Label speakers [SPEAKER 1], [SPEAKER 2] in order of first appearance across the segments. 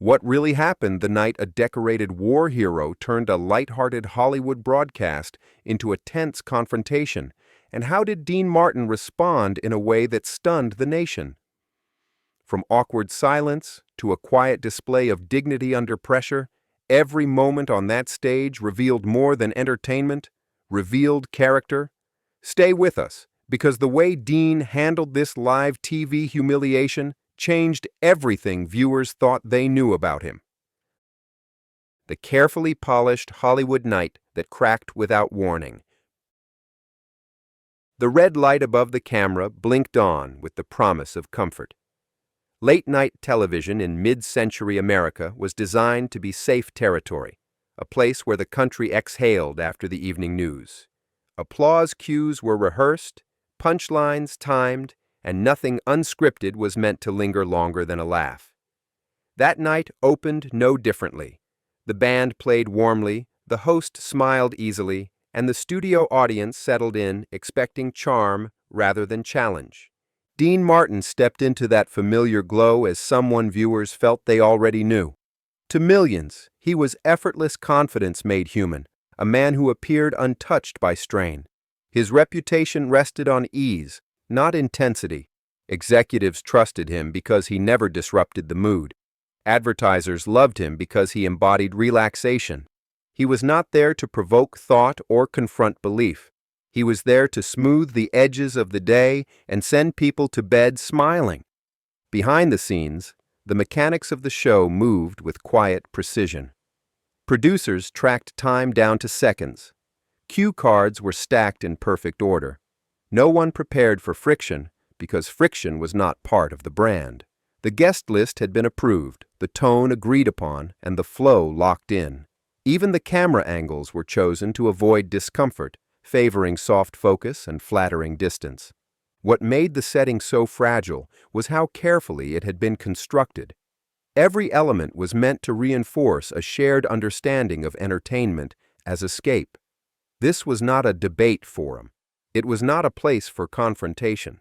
[SPEAKER 1] What really happened the night a decorated war hero turned a lighthearted Hollywood broadcast into a tense confrontation? And how did Dean Martin respond in a way that stunned the nation? From awkward silence to a quiet display of dignity under pressure, every moment on that stage revealed more than entertainment, revealed character. Stay with us, because the way Dean handled this live TV humiliation changed everything viewers thought they knew about him. The carefully polished Hollywood night that cracked without warning. The red light above the camera blinked on with the promise of comfort. Late-night television in mid-century America was designed to be safe territory, a place where the country exhaled after the evening news. Applause cues were rehearsed, punchlines timed, and nothing unscripted was meant to linger longer than a laugh. That night opened no differently. The band played warmly, the host smiled easily, and the studio audience settled in, expecting charm rather than challenge. Dean Martin stepped into that familiar glow as someone viewers felt they already knew. To millions, he was effortless confidence made human, a man who appeared untouched by strain. His reputation rested on ease, not intensity. Executives trusted him because he never disrupted the mood. Advertisers loved him because he embodied relaxation. He was not there to provoke thought or confront belief. He was there to smooth the edges of the day and send people to bed smiling. Behind the scenes, the mechanics of the show moved with quiet precision. Producers tracked time down to seconds. Cue cards were stacked in perfect order. No one prepared for friction because friction was not part of the brand. The guest list had been approved, the tone agreed upon, and the flow locked in. Even the camera angles were chosen to avoid discomfort, favoring soft focus and flattering distance. What made the setting so fragile was how carefully it had been constructed. Every element was meant to reinforce a shared understanding of entertainment as escape. This was not a debate forum. It was not a place for confrontation.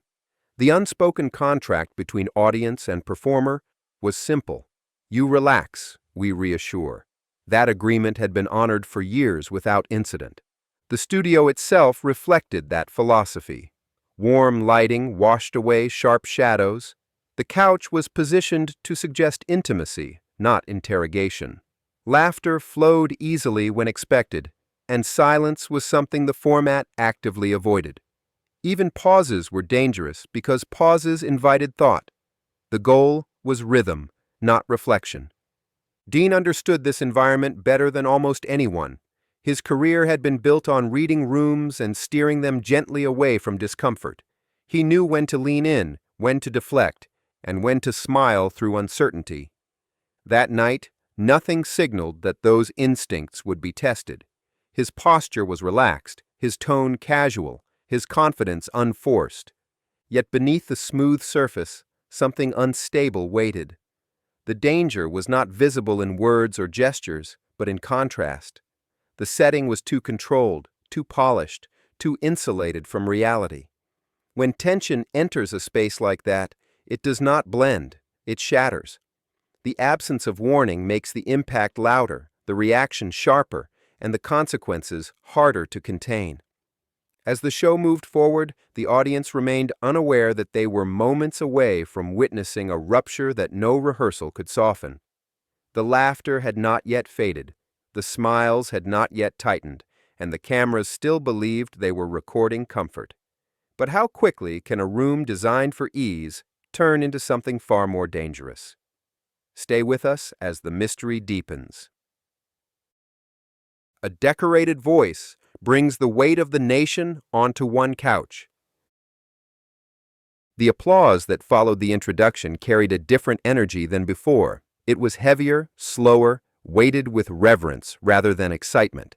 [SPEAKER 1] The unspoken contract between audience and performer was simple. You relax, we reassure. That agreement had been honored for years without incident. The studio itself reflected that philosophy. Warm lighting washed away sharp shadows. The couch was positioned to suggest intimacy, not interrogation. Laughter flowed easily when expected, and silence was something the format actively avoided. Even pauses were dangerous because pauses invited thought. The goal was rhythm, not reflection. Dean understood this environment better than almost anyone. His career had been built on reading rooms and steering them gently away from discomfort. He knew when to lean in, when to deflect, and when to smile through uncertainty. That night, nothing signaled that those instincts would be tested. His posture was relaxed, his tone casual, his confidence unforced. Yet beneath the smooth surface, something unstable waited. The danger was not visible in words or gestures, but in contrast. The setting was too controlled, too polished, too insulated from reality. When tension enters a space like that, it does not blend, it shatters. The absence of warning makes the impact louder, the reaction sharper, and the consequences harder to contain. As the show moved forward, the audience remained unaware that they were moments away from witnessing a rupture that no rehearsal could soften. The laughter had not yet faded, the smiles had not yet tightened, and the cameras still believed they were recording comfort. But how quickly can a room designed for ease turn into something far more dangerous? Stay with us as the mystery deepens. A decorated voice brings the weight of the nation onto one couch. The applause that followed the introduction carried a different energy than before. It was heavier, slower, weighted with reverence rather than excitement.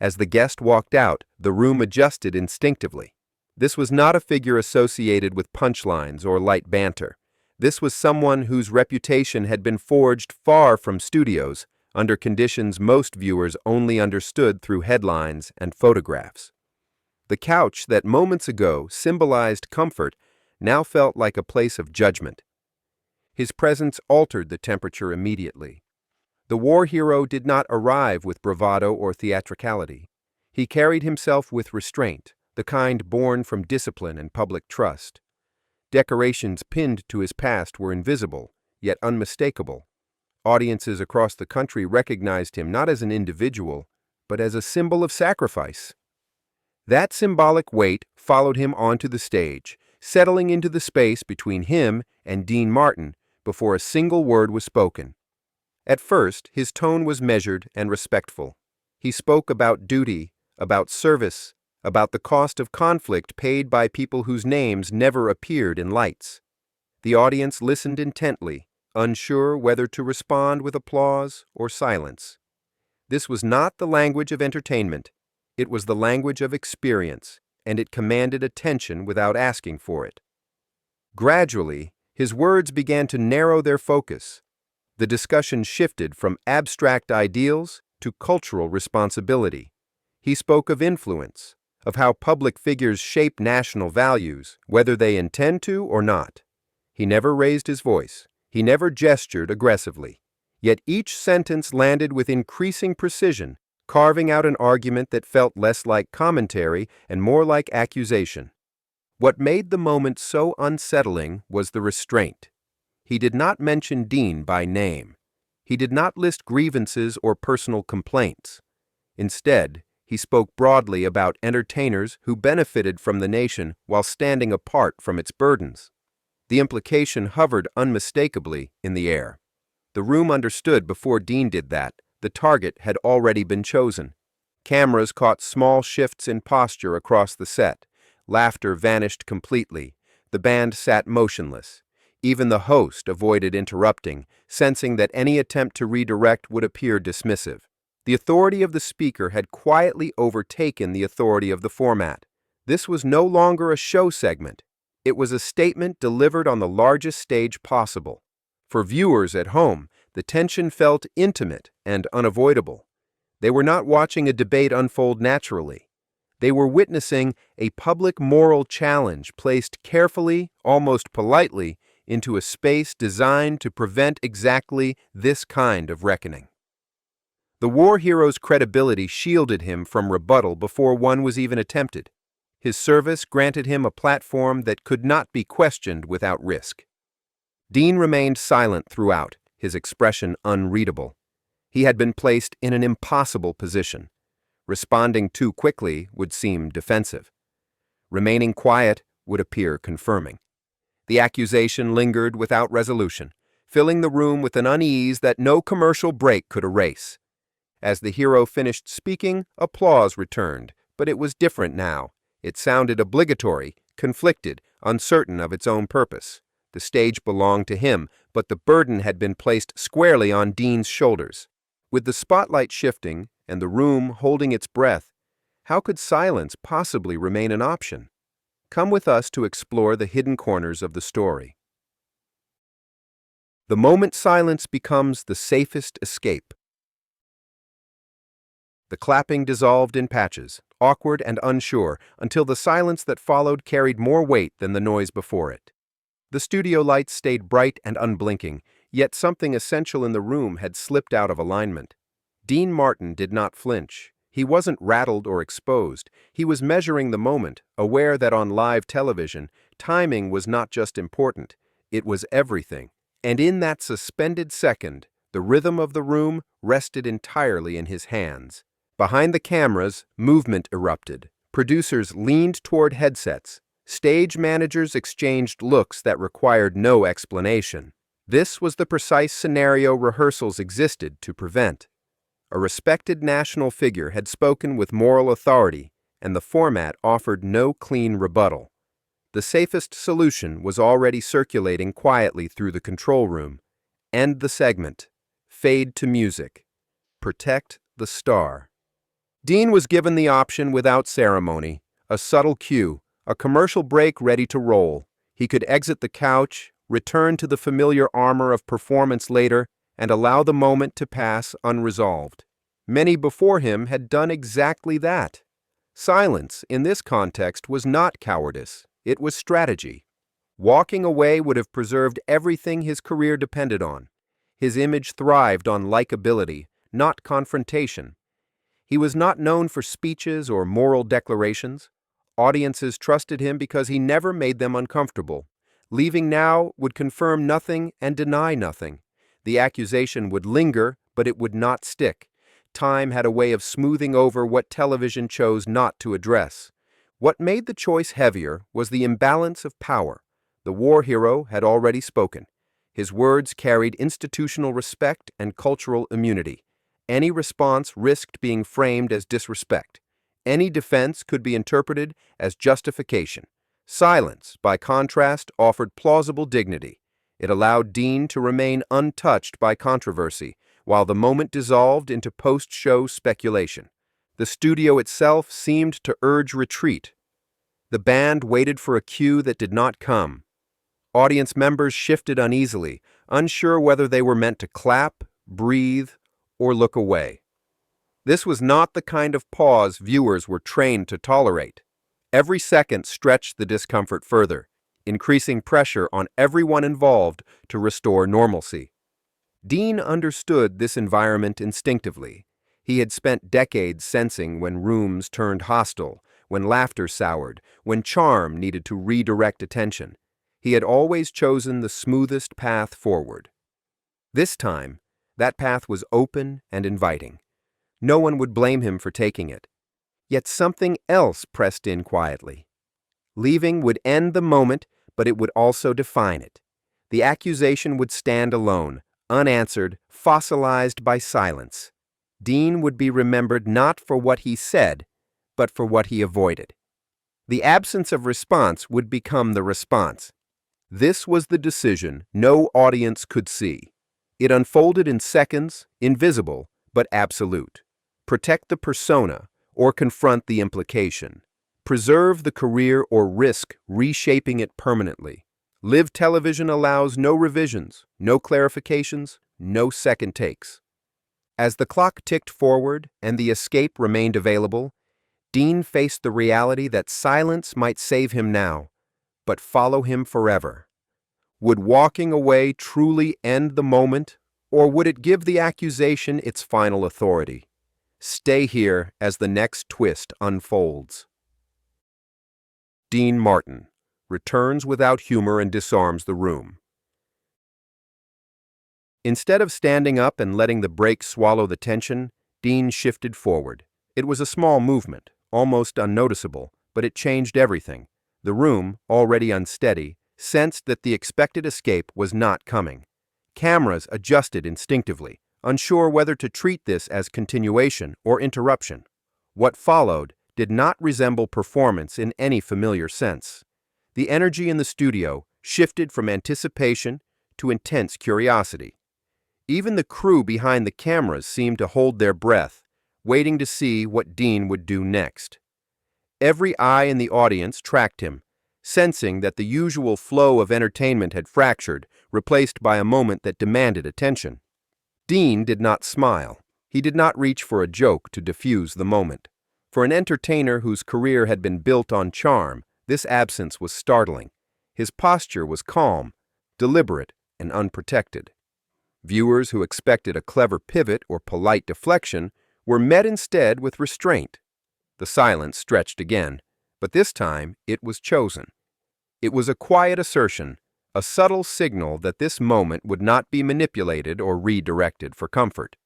[SPEAKER 1] As the guest walked out, the room adjusted instinctively. This was not a figure associated with punchlines or light banter. This was someone whose reputation had been forged far from studios, under conditions most viewers only understood through headlines and photographs. The couch that moments ago symbolized comfort now felt like a place of judgment. His presence altered the temperature immediately. The war hero did not arrive with bravado or theatricality. He carried himself with restraint, the kind born from discipline and public trust. Decorations pinned to his past were invisible, yet unmistakable. Audiences across the country recognized him not as an individual, but as a symbol of sacrifice. That symbolic weight followed him onto the stage, settling into the space between him and Dean Martin before a single word was spoken. At first, his tone was measured and respectful. He spoke about duty, about service, about the cost of conflict paid by people whose names never appeared in lights. The audience listened intently, unsure whether to respond with applause or silence. This was not the language of entertainment. It was the language of experience, and it commanded attention without asking for it. Gradually, his words began to narrow their focus. The discussion shifted from abstract ideals to cultural responsibility. He spoke of influence, of how public figures shape national values, whether they intend to or not. He never raised his voice. He never gestured aggressively. Yet each sentence landed with increasing precision, carving out an argument that felt less like commentary and more like accusation. What made the moment so unsettling was the restraint. He did not mention Dean by name. He did not list grievances or personal complaints. Instead, he spoke broadly about entertainers who benefited from the nation while standing apart from its burdens. The implication hovered unmistakably in the air. The room understood before Dean did that. The target had already been chosen. Cameras caught small shifts in posture across the set. Laughter vanished completely. The band sat motionless. Even the host avoided interrupting, sensing that any attempt to redirect would appear dismissive. The authority of the speaker had quietly overtaken the authority of the format. This was no longer a show segment. It was a statement delivered on the largest stage possible. For viewers at home, the tension felt intimate and unavoidable. They were not watching a debate unfold naturally. They were witnessing a public moral challenge placed carefully, almost politely, into a space designed to prevent exactly this kind of reckoning. The war hero's credibility shielded him from rebuttal before one was even attempted. His service granted him a platform that could not be questioned without risk. Dean remained silent throughout, his expression unreadable. He had been placed in an impossible position. Responding too quickly would seem defensive. Remaining quiet would appear confirming. The accusation lingered without resolution, filling the room with an unease that no commercial break could erase. As the hero finished speaking, applause returned, but it was different now. It sounded obligatory, conflicted, uncertain of its own purpose. The stage belonged to him, but the burden had been placed squarely on Dean's shoulders. With the spotlight shifting and the room holding its breath, how could silence possibly remain an option? Come with us to explore the hidden corners of the story. The moment silence becomes the safest escape. The clapping dissolved in patches, awkward and unsure, until the silence that followed carried more weight than the noise before it. The studio lights stayed bright and unblinking, yet something essential in the room had slipped out of alignment. Dean Martin did not flinch. He wasn't rattled or exposed. He was measuring the moment, aware that on live television, timing was not just important, it was everything. And in that suspended second, the rhythm of the room rested entirely in his hands. Behind the cameras, movement erupted. Producers leaned toward headsets. Stage managers exchanged looks that required no explanation. This was the precise scenario rehearsals existed to prevent. A respected national figure had spoken with moral authority, and the format offered no clean rebuttal. The safest solution was already circulating quietly through the control room. End the segment. Fade to music. Protect the star. Dean was given the option without ceremony, a subtle cue, a commercial break ready to roll. He could exit the couch, return to the familiar armor of performance later, and allow the moment to pass unresolved. Many before him had done exactly that. Silence, in this context, was not cowardice. It was strategy. Walking away would have preserved everything his career depended on. His image thrived on likability, not confrontation. He was not known for speeches or moral declarations. Audiences trusted him because he never made them uncomfortable. Leaving now would confirm nothing and deny nothing. The accusation would linger, but it would not stick. Time had a way of smoothing over what television chose not to address. What made the choice heavier was the imbalance of power. The war hero had already spoken. His words carried institutional respect and cultural immunity. Any response risked being framed as disrespect. Any defense could be interpreted as justification. Silence, by contrast, offered plausible dignity. It allowed Dean to remain untouched by controversy, while the moment dissolved into post-show speculation. The studio itself seemed to urge retreat. The band waited for a cue that did not come. Audience members shifted uneasily, unsure whether they were meant to clap, breathe, or look away. This was not the kind of pause viewers were trained to tolerate. Every second stretched the discomfort further, increasing pressure on everyone involved to restore normalcy. Dean understood this environment instinctively. He had spent decades sensing when rooms turned hostile, when laughter soured, when charm needed to redirect attention. He had always chosen the smoothest path forward. This time, that path was open and inviting. No one would blame him for taking it. Yet something else pressed in quietly. Leaving would end the moment, but it would also define it. The accusation would stand alone, unanswered, fossilized by silence. Dean would be remembered not for what he said, but for what he avoided. The absence of response would become the response. This was the decision no audience could see. It unfolded in seconds, invisible, but absolute. Protect the persona, or confront the implication. Preserve the career or risk reshaping it permanently. Live television allows no revisions, no clarifications, no second takes. As the clock ticked forward and the escape remained available, Dean faced the reality that silence might save him now, but follow him forever. Would walking away truly end the moment, or would it give the accusation its final authority? Stay here as the next twist unfolds. Dean Martin returns without humor and disarms the room. Instead of standing up and letting the break swallow the tension, Dean shifted forward. It was a small movement, almost unnoticeable, but it changed everything. The room, already unsteady, sensed that the expected escape was not coming. Cameras adjusted instinctively, unsure whether to treat this as continuation or interruption. What followed did not resemble performance in any familiar sense. The energy in the studio shifted from anticipation to intense curiosity. Even the crew behind the cameras seemed to hold their breath, waiting to see what Dean would do next. Every eye in the audience tracked him, sensing that the usual flow of entertainment had fractured, replaced by a moment that demanded attention. Dean did not smile. He did not reach for a joke to diffuse the moment. For an entertainer whose career had been built on charm, this absence was startling. His posture was calm, deliberate, and unprotected. Viewers who expected a clever pivot or polite deflection were met instead with restraint. The silence stretched again, but this time it was chosen. It was a quiet assertion, a subtle signal that this moment would not be manipulated or redirected for comfort.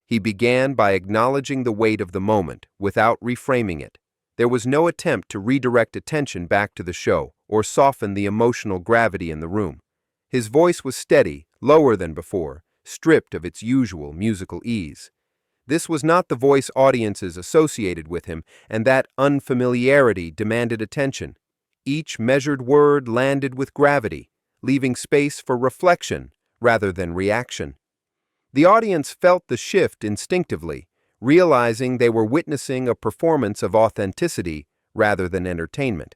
[SPEAKER 1] He began by acknowledging the weight of the moment, without reframing it. There was no attempt to redirect attention back to the show or soften the emotional gravity in the room. His voice was steady, lower than before, stripped of its usual musical ease. This was not the voice audiences associated with him, and that unfamiliarity demanded attention. Each measured word landed with gravity, leaving space for reflection rather than reaction. The audience felt the shift instinctively, realizing they were witnessing a performance of authenticity rather than entertainment.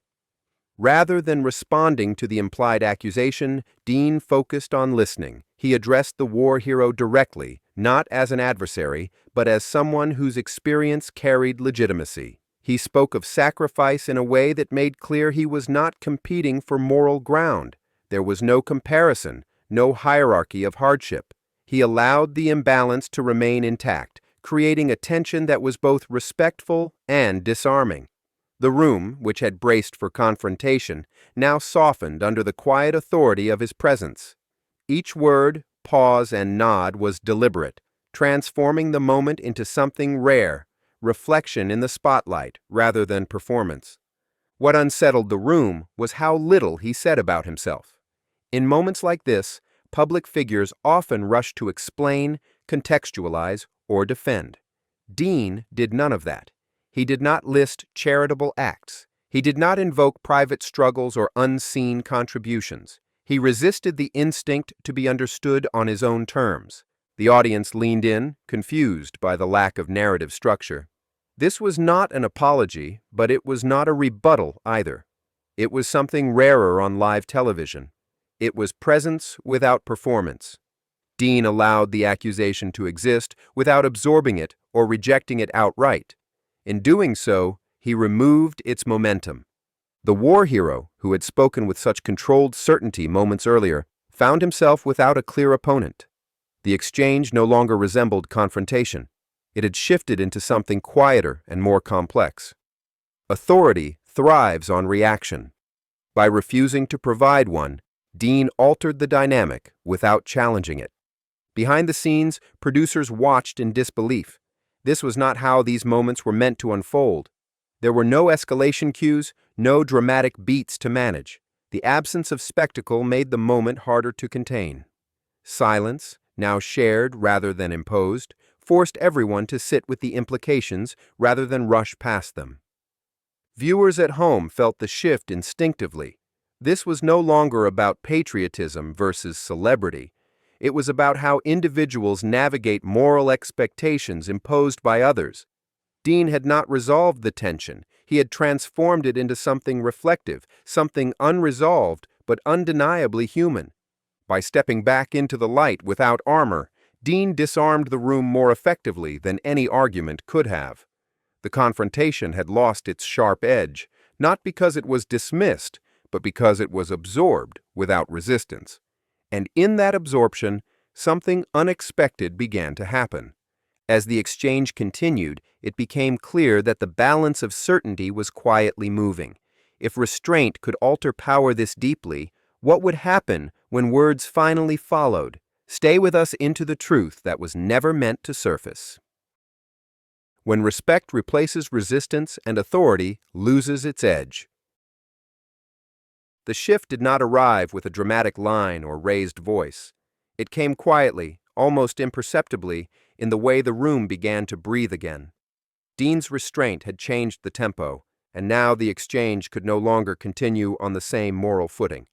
[SPEAKER 1] Rather than responding to the implied accusation, Dean focused on listening. He addressed the war hero directly, not as an adversary, but as someone whose experience carried legitimacy. He spoke of sacrifice in a way that made clear he was not competing for moral ground. There was no comparison, no hierarchy of hardship. He allowed the imbalance to remain intact, creating a tension that was both respectful and disarming. The room, which had braced for confrontation, now softened under the quiet authority of his presence. Each word, pause, and nod was deliberate, transforming the moment into something rare, reflection in the spotlight rather than performance. What unsettled the room was how little he said about himself. In moments like this, public figures often rush to explain, contextualize, or defend. Dean did none of that. He did not list charitable acts. He did not invoke private struggles or unseen contributions. He resisted the instinct to be understood on his own terms. The audience leaned in, confused by the lack of narrative structure. This was not an apology, but it was not a rebuttal either. It was something rarer on live television. It was presence without performance. Dean allowed the accusation to exist without absorbing it or rejecting it outright. In doing so, he removed its momentum. The war hero, who had spoken with such controlled certainty moments earlier, found himself without a clear opponent. The exchange no longer resembled confrontation. It had shifted into something quieter and more complex. Authority thrives on reaction. By refusing to provide one, Dean altered the dynamic without challenging it. Behind the scenes, producers watched in disbelief. This was not how these moments were meant to unfold. There were no escalation cues, no dramatic beats to manage. The absence of spectacle made the moment harder to contain. Silence, now shared rather than imposed, forced everyone to sit with the implications rather than rush past them. Viewers at home felt the shift instinctively. This was no longer about patriotism versus celebrity. It was about how individuals navigate moral expectations imposed by others. Dean had not resolved the tension. He had transformed it into something reflective, something unresolved but undeniably human. By stepping back into the light without armor, Dean disarmed the room more effectively than any argument could have. The confrontation had lost its sharp edge, not because it was dismissed, but because it was absorbed without resistance. And in that absorption, something unexpected began to happen. As the exchange continued, it became clear that the balance of certainty was quietly moving. If restraint could alter power this deeply, what would happen when words finally followed? Stay with us into the truth that was never meant to surface. When respect replaces resistance and authority loses its edge. The shift did not arrive with a dramatic line or raised voice. It came quietly, almost imperceptibly, in the way the room began to breathe again. Dean's restraint had changed the tempo, and now the exchange could no longer continue on the same moral footing.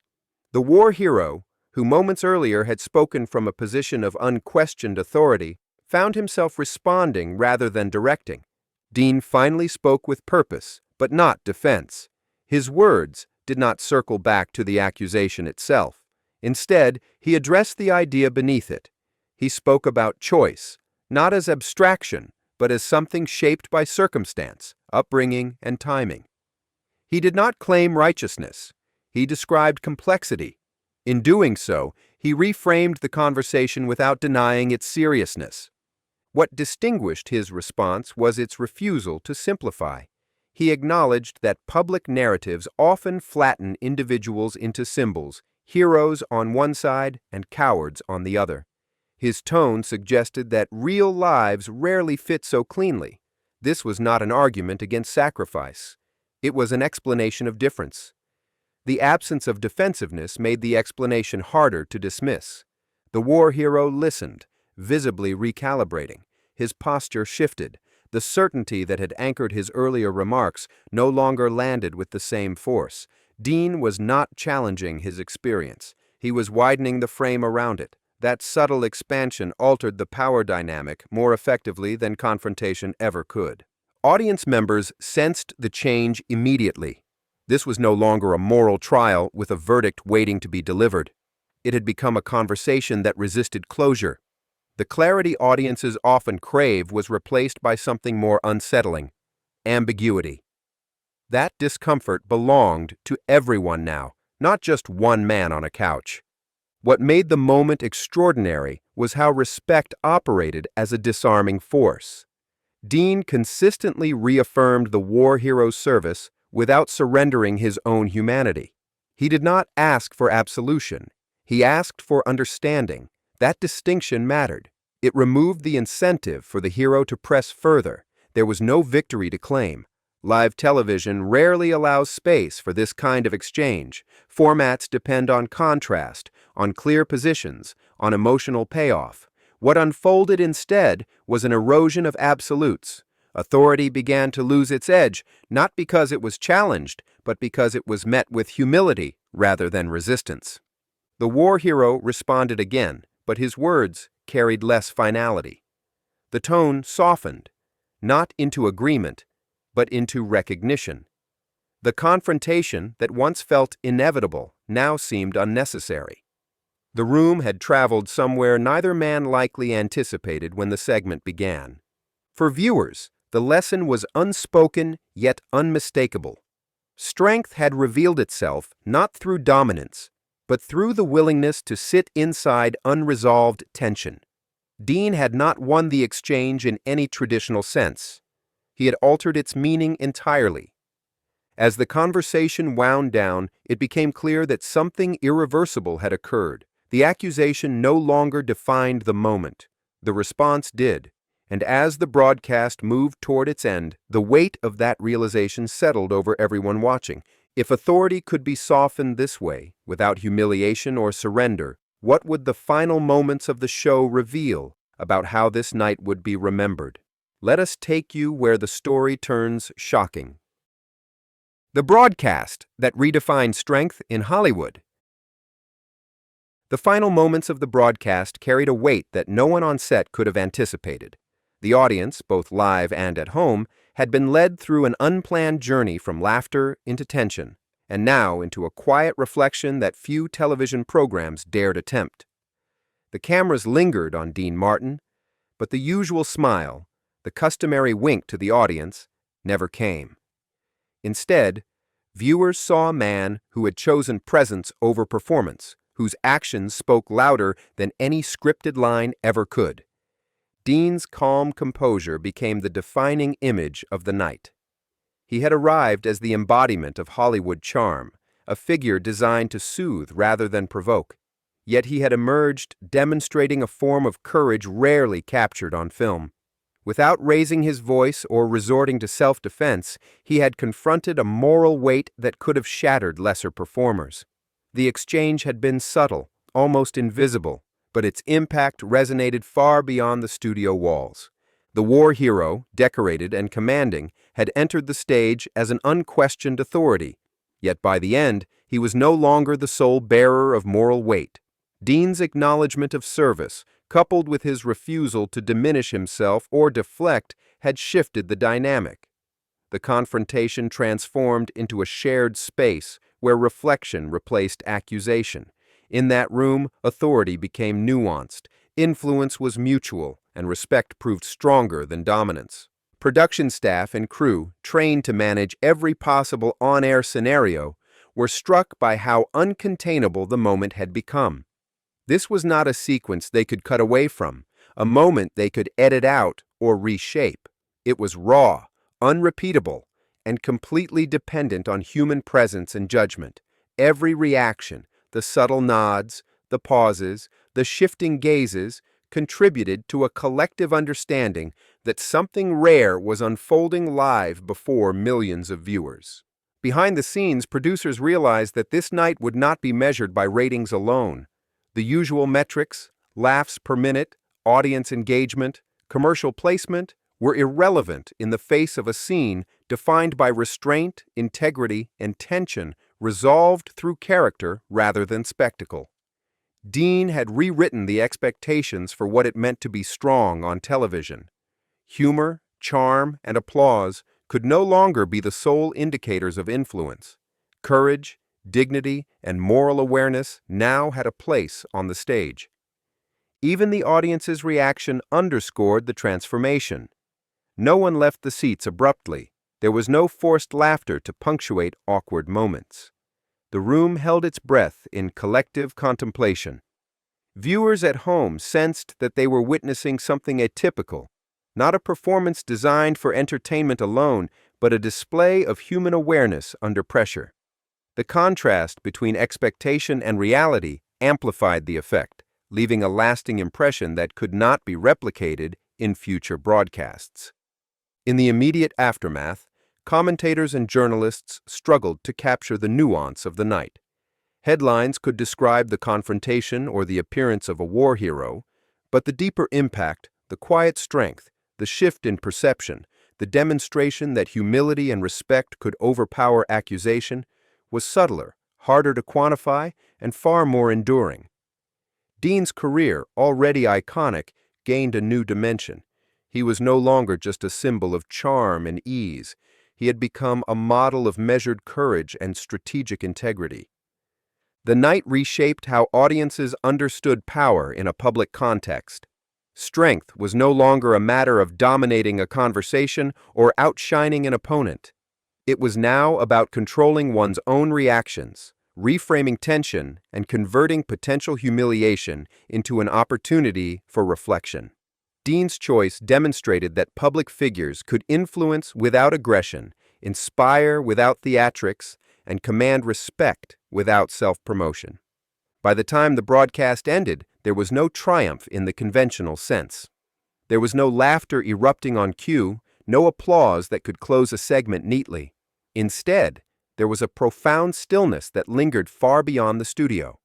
[SPEAKER 1] The war hero, who moments earlier had spoken from a position of unquestioned authority, found himself responding rather than directing. Dean finally spoke with purpose, but not defense. His words did not circle back to the accusation itself. Instead, he addressed the idea beneath it. He spoke about choice, not as abstraction, but as something shaped by circumstance, upbringing, and timing. He did not claim righteousness. He described complexity. In doing so, he reframed the conversation without denying its seriousness. What distinguished his response was its refusal to simplify. He acknowledged that public narratives often flatten individuals into symbols, heroes on one side and cowards on the other. His tone suggested that real lives rarely fit so cleanly. This was not an argument against sacrifice. It was an explanation of difference. The absence of defensiveness made the explanation harder to dismiss. The war hero listened, visibly recalibrating. His posture shifted. The certainty that had anchored his earlier remarks no longer landed with the same force. Dean was not challenging his experience. He was widening the frame around it. That subtle expansion altered the power dynamic more effectively than confrontation ever could. Audience members sensed the change immediately. This was no longer a moral trial with a verdict waiting to be delivered. It had become a conversation that resisted closure. The clarity audiences often crave was replaced by something more unsettling: ambiguity. That discomfort belonged to everyone now, not just one man on a couch. What made the moment extraordinary was how respect operated as a disarming force. Dean consistently reaffirmed the war hero's service without surrendering his own humanity. He did not ask for absolution. He asked for understanding. That distinction mattered. It removed the incentive for the hero to press further. There was no victory to claim. Live television rarely allows space for this kind of exchange. Formats depend on contrast, on clear positions, on emotional payoff. What unfolded instead was an erosion of absolutes. Authority began to lose its edge, not because it was challenged, but because it was met with humility rather than resistance. The war hero responded again, but his words carried less finality. The tone softened, not into agreement, but into recognition. The confrontation that once felt inevitable now seemed unnecessary. The room had traveled somewhere neither man likely anticipated when the segment began. For viewers, the lesson was unspoken yet unmistakable. Strength had revealed itself not through dominance, but through the willingness to sit inside unresolved tension. Dean had not won the exchange in any traditional sense. He had altered its meaning entirely. As the conversation wound down, it became clear that something irreversible had occurred. The accusation no longer defined the moment. The response did, and as the broadcast moved toward its end, the weight of that realization settled over everyone watching. If authority could be softened this way, without humiliation or surrender, what would the final moments of the show reveal about how this night would be remembered? Let us take you where the story turns shocking. The broadcast that redefined strength in Hollywood. The final moments of the broadcast carried a weight that no one on set could have anticipated. The audience, both live and at home, had been led through an unplanned journey from laughter into tension, and now into a quiet reflection that few television programs dared attempt. The cameras lingered on Dean Martin, but the usual smile, the customary wink to the audience, never came. Instead, viewers saw a man who had chosen presence over performance, whose actions spoke louder than any scripted line ever could. Dean's calm composure became the defining image of the night. He had arrived as the embodiment of Hollywood charm, a figure designed to soothe rather than provoke. Yet he had emerged demonstrating a form of courage rarely captured on film. Without raising his voice or resorting to self-defense, he had confronted a moral weight that could have shattered lesser performers. The exchange had been subtle, almost invisible, but its impact resonated far beyond the studio walls. The war hero, decorated and commanding, had entered the stage as an unquestioned authority, yet by the end, he was no longer the sole bearer of moral weight. Dean's acknowledgement of service, coupled with his refusal to diminish himself or deflect, had shifted the dynamic. The confrontation transformed into a shared space where reflection replaced accusation. In that room, authority became nuanced, influence was mutual, and respect proved stronger than dominance. Production staff and crew, trained to manage every possible on-air scenario, were struck by how uncontainable the moment had become. This was not a sequence they could cut away from, a moment they could edit out or reshape. It was raw, unrepeatable, and completely dependent on human presence and judgment. Every reaction, the subtle nods, the pauses, the shifting gazes, contributed to a collective understanding that something rare was unfolding live before millions of viewers. Behind the scenes, producers realized that this night would not be measured by ratings alone. The usual metrics, laughs per minute, audience engagement, commercial placement, were irrelevant in the face of a scene defined by restraint, integrity, and tension resolved through character rather than spectacle. Dean had rewritten the expectations for what it meant to be strong on television. Humor, charm, and applause could no longer be the sole indicators of influence. Courage, dignity, and moral awareness now had a place on the stage. Even the audience's reaction underscored the transformation. No one left the seats abruptly. There was no forced laughter to punctuate awkward moments. The room held its breath in collective contemplation. Viewers at home sensed that they were witnessing something atypical, not a performance designed for entertainment alone, but a display of human awareness under pressure. The contrast between expectation and reality amplified the effect, leaving a lasting impression that could not be replicated in future broadcasts. In the immediate aftermath, commentators and journalists struggled to capture the nuance of the night. Headlines could describe the confrontation or the appearance of a war hero, but the deeper impact, the quiet strength, the shift in perception, the demonstration that humility and respect could overpower accusation, was subtler, harder to quantify, and far more enduring. Dean's career, already iconic, gained a new dimension. He was no longer just a symbol of charm and ease. He had become a model of measured courage and strategic integrity. The night reshaped how audiences understood power in a public context. Strength was no longer a matter of dominating a conversation or outshining an opponent. It was now about controlling one's own reactions, reframing tension, and converting potential humiliation into an opportunity for reflection. Dean's choice demonstrated that public figures could influence without aggression, inspire without theatrics, and command respect without self-promotion. By the time the broadcast ended, there was no triumph in the conventional sense. There was no laughter erupting on cue, no applause that could close a segment neatly. Instead, there was a profound stillness that lingered far beyond the studio.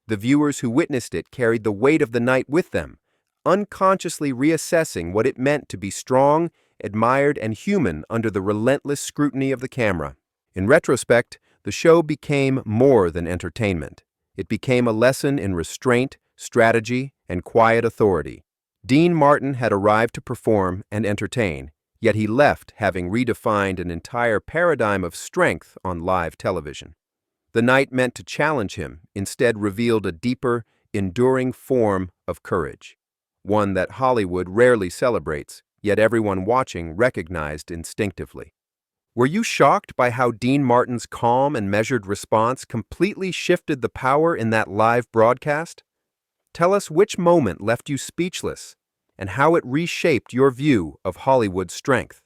[SPEAKER 1] The viewers who witnessed it carried the weight of the night with them, unconsciously reassessing what it meant to be strong, admired, and human under the relentless scrutiny of the camera. In retrospect, the show became more than entertainment. It became a lesson in restraint, strategy, and quiet authority. Dean Martin had arrived to perform and entertain, yet he left having redefined an entire paradigm of strength on live television. The night meant to challenge him, instead revealed a deeper, enduring form of courage, one that Hollywood rarely celebrates, yet everyone watching recognized instinctively. Were you shocked by how Dean Martin's calm and measured response completely shifted the power in that live broadcast? Tell us which moment left you speechless and how it reshaped your view of Hollywood's strength.